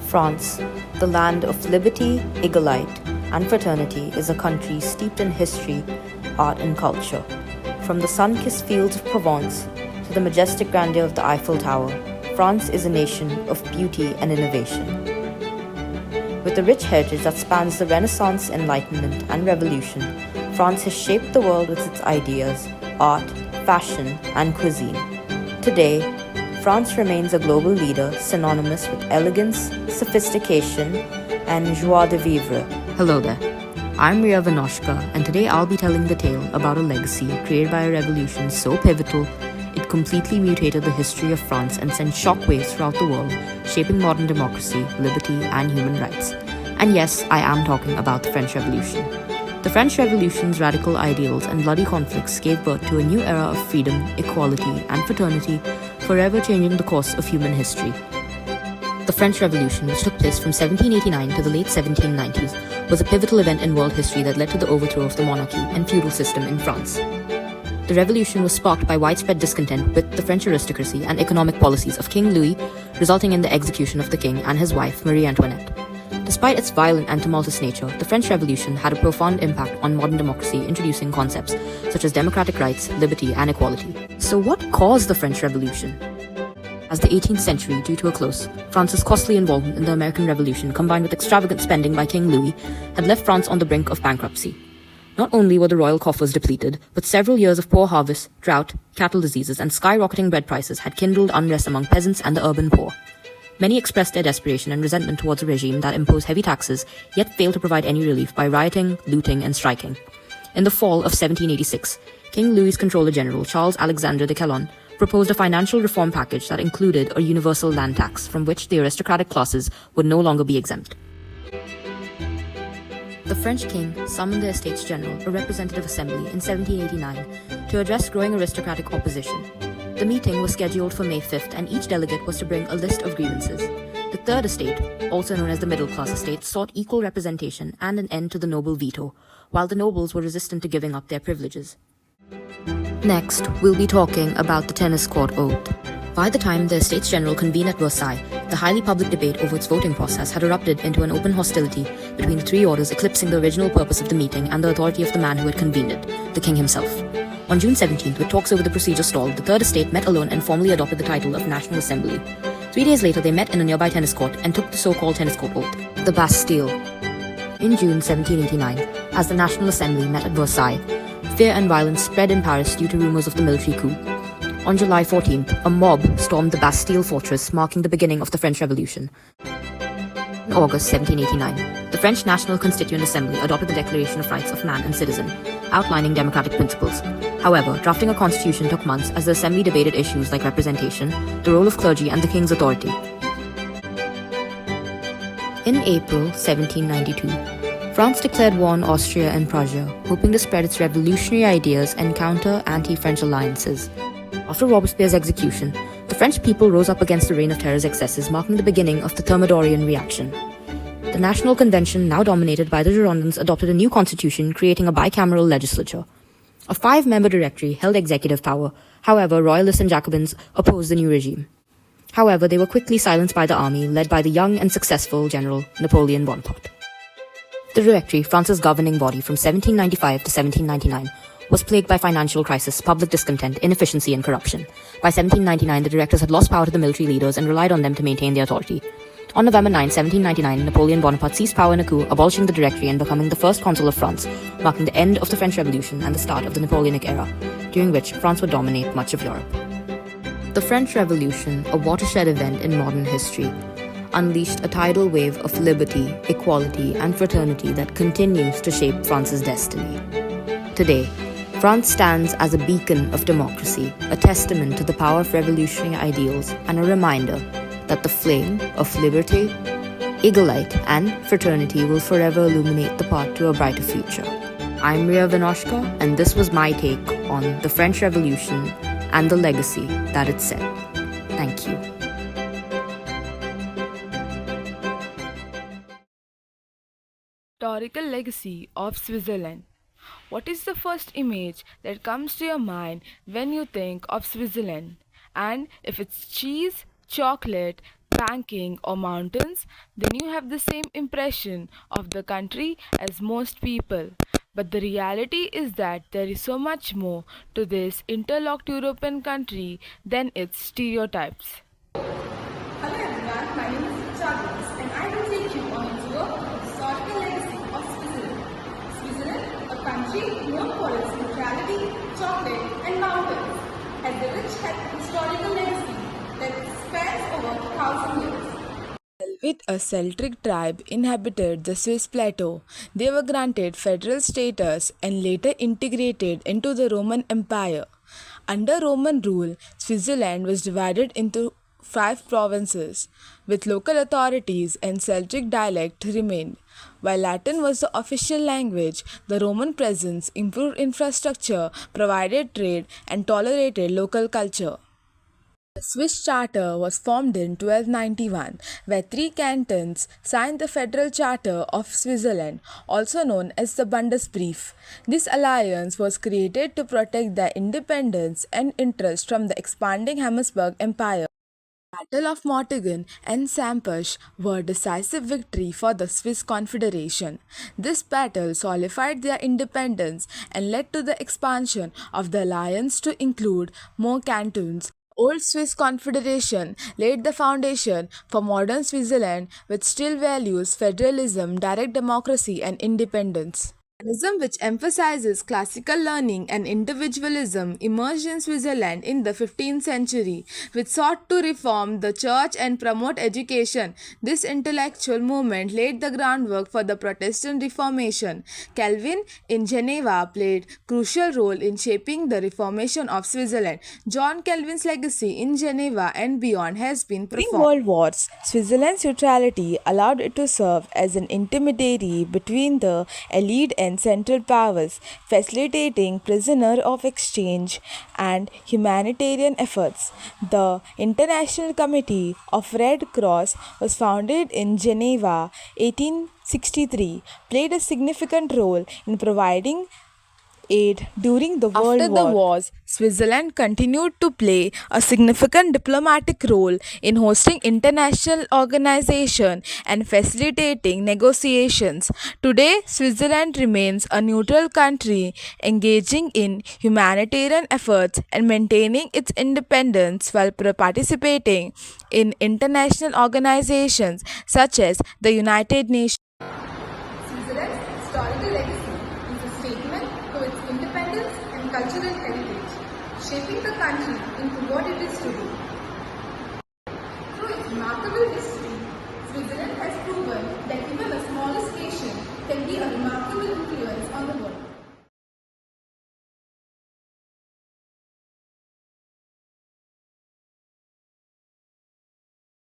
France, the land of liberty, eagle-light, and fraternity, is a country steeped in history, art, and culture. From the sun-kissed fields of Provence to the majestic grandeur of the Eiffel Tower, France is a nation of beauty and innovation. With a rich heritage that spans the Renaissance, Enlightenment, and Revolution, France has shaped the world with its ideas, art, fashion, and cuisine. Today, France remains a global leader synonymous with elegance, sophistication, and joie de vivre. Hello there. I'm Ria Vanoshka, and today I'll be telling the tale about a legacy created by a revolution so pivotal it completely mutated the history of France and sent shockwaves throughout the world, shaping modern democracy, liberty, and human rights. And yes, I am talking about the French Revolution. The French Revolution's radical ideals and bloody conflicts gave birth to a new era of freedom, equality, and fraternity, forever changing the course of human history. The French Revolution, which took place from 1789 to the late 1790s, was a pivotal event in world history that led to the overthrow of the monarchy and feudal system in France. The revolution was sparked by widespread discontent with the French aristocracy and economic policies of King Louis, resulting in the execution of the king and his wife, Marie Antoinette. Despite its violent and tumultuous nature, the French Revolution had a profound impact on modern democracy, introducing concepts such as democratic rights, liberty, and equality. So what caused the French Revolution? As the 18th century drew to a close, France's costly involvement in the American Revolution, combined with extravagant spending by King Louis, had left France on the brink of bankruptcy. Not only were the royal coffers depleted, but several years of poor harvests, drought, cattle diseases, and skyrocketing bread prices had kindled unrest among peasants and the urban poor. Many expressed their desperation and resentment towards a regime that imposed heavy taxes, yet failed to provide any relief by rioting, looting, and striking. In the fall of 1786, King Louis's Controller General, Charles Alexandre de Calonne, proposed a financial reform package that included a universal land tax from which the aristocratic classes would no longer be exempt. The French king summoned the Estates General, a representative assembly, in 1789 to address growing aristocratic opposition. The meeting was scheduled for May 5th, and each delegate was to bring a list of grievances. The Third Estate, also known as the Middle Class Estate, sought equal representation and an end to the noble veto, while the nobles were resistant to giving up their privileges. Next, we'll be talking about the tennis court oath. By the time the Estates General convened at Versailles, the highly public debate over its voting process had erupted into an open hostility between the three orders, eclipsing the original purpose of the meeting and the authority of the man who had convened it, the king himself. On June 17th, with talks over the procedure stalled, the Third Estate met alone and formally adopted the title of National Assembly. 3 days later, they met in a nearby tennis court and took the so-called tennis court oath, the Bastille. In June 1789, as the National Assembly met at Versailles, fear and violence spread in Paris due to rumors of the military coup. On July 14th, a mob stormed the Bastille fortress, marking the beginning of the French Revolution. In August 1789, the French National Constituent Assembly adopted the Declaration of Rights of Man and Citizen, outlining democratic principles. However, drafting a constitution took months as the assembly debated issues like representation, the role of clergy, and the king's authority. In April 1792, France declared war on Austria and Prussia, hoping to spread its revolutionary ideas and counter anti-French alliances. After Robespierre's execution, the French people rose up against the Reign of Terror's excesses, marking the beginning of the Thermidorian reaction. The National Convention, now dominated by the Girondins, adopted a new constitution, creating a bicameral legislature. A 5-member directory held executive power. However, Royalists and Jacobins opposed the new regime. However, they were quickly silenced by the army, led by the young and successful General Napoleon Bonaparte. The Directory, France's governing body from 1795 to 1799, was plagued by financial crisis, public discontent, inefficiency, and corruption. By 1799, the directors had lost power to the military leaders and relied on them to maintain their authority. On November 9, 1799, Napoleon Bonaparte seized power in a coup, abolishing the Directory and becoming the first consul of France, marking the end of the French Revolution and the start of the Napoleonic era, during which France would dominate much of Europe. The French Revolution, a watershed event in modern history, unleashed a tidal wave of liberty, equality, and fraternity that continues to shape France's destiny. Today, France stands as a beacon of democracy, a testament to the power of revolutionary ideals, and a reminder that the flame of liberty, eagle-light, and fraternity will forever illuminate the path to a brighter future. I'm Ria Vanoshka, and this was my take on the French Revolution and the legacy that it set. Thank you. Historical legacy of Switzerland. What is the first image that comes to your mind when you think of Switzerland? And if it's cheese, chocolate, banking, or mountains, then you have the same impression of the country as most people. But the reality is that there is so much more to this interlocked European country than its stereotypes. Hello everyone, my name is Charles and I will take you on a tour of the historical legacy of Switzerland. Switzerland, a country known for its neutrality, chocolate and mountains, has a rich historical legacy that spans over 1,000 years. With a Celtic tribe inhabited the Swiss plateau, they were granted federal status and later integrated into the Roman Empire. Under Roman rule, Switzerland was divided into 5 provinces, with local authorities and Celtic dialect remained. While Latin was the official language, the Roman presence improved infrastructure, provided trade, and tolerated local culture. The Swiss Charter was formed in 1291, where 3 cantons signed the Federal Charter of Switzerland, also known as the Bundesbrief. This alliance was created to protect their independence and interests from the expanding Habsburg Empire. Battle of Mortegon and Sampach were decisive victory for the Swiss Confederation. This battle solidified their independence and led to the expansion of the alliance to include more cantons. Old Swiss Confederation laid the foundation for modern Switzerland, which still values federalism, direct democracy, and independence. Federalism, which emphasizes classical learning and individualism, emerged in Switzerland in the 15th century, which sought to reform the church and promote education. This intellectual movement laid the groundwork for the Protestant Reformation. Calvin in Geneva played crucial role in shaping the Reformation of Switzerland. John Calvin's legacy in Geneva and beyond has been profound. During World Wars, Switzerland's neutrality allowed it to serve as an intermediary between the elite and Central Powers, facilitating prisoner of exchange and humanitarian efforts. The International Committee of Red Cross was founded in Geneva 1863, played a significant role in providing aid during the World War. After the wars, Switzerland continued to play a significant diplomatic role in hosting international organizations and facilitating negotiations. Today, Switzerland remains a neutral country engaging in humanitarian efforts and maintaining its independence while participating in international organizations such as the United Nations. Switzerland's historical legacy is a statement to its independence and cultural heritage, shaping the country into what it is today.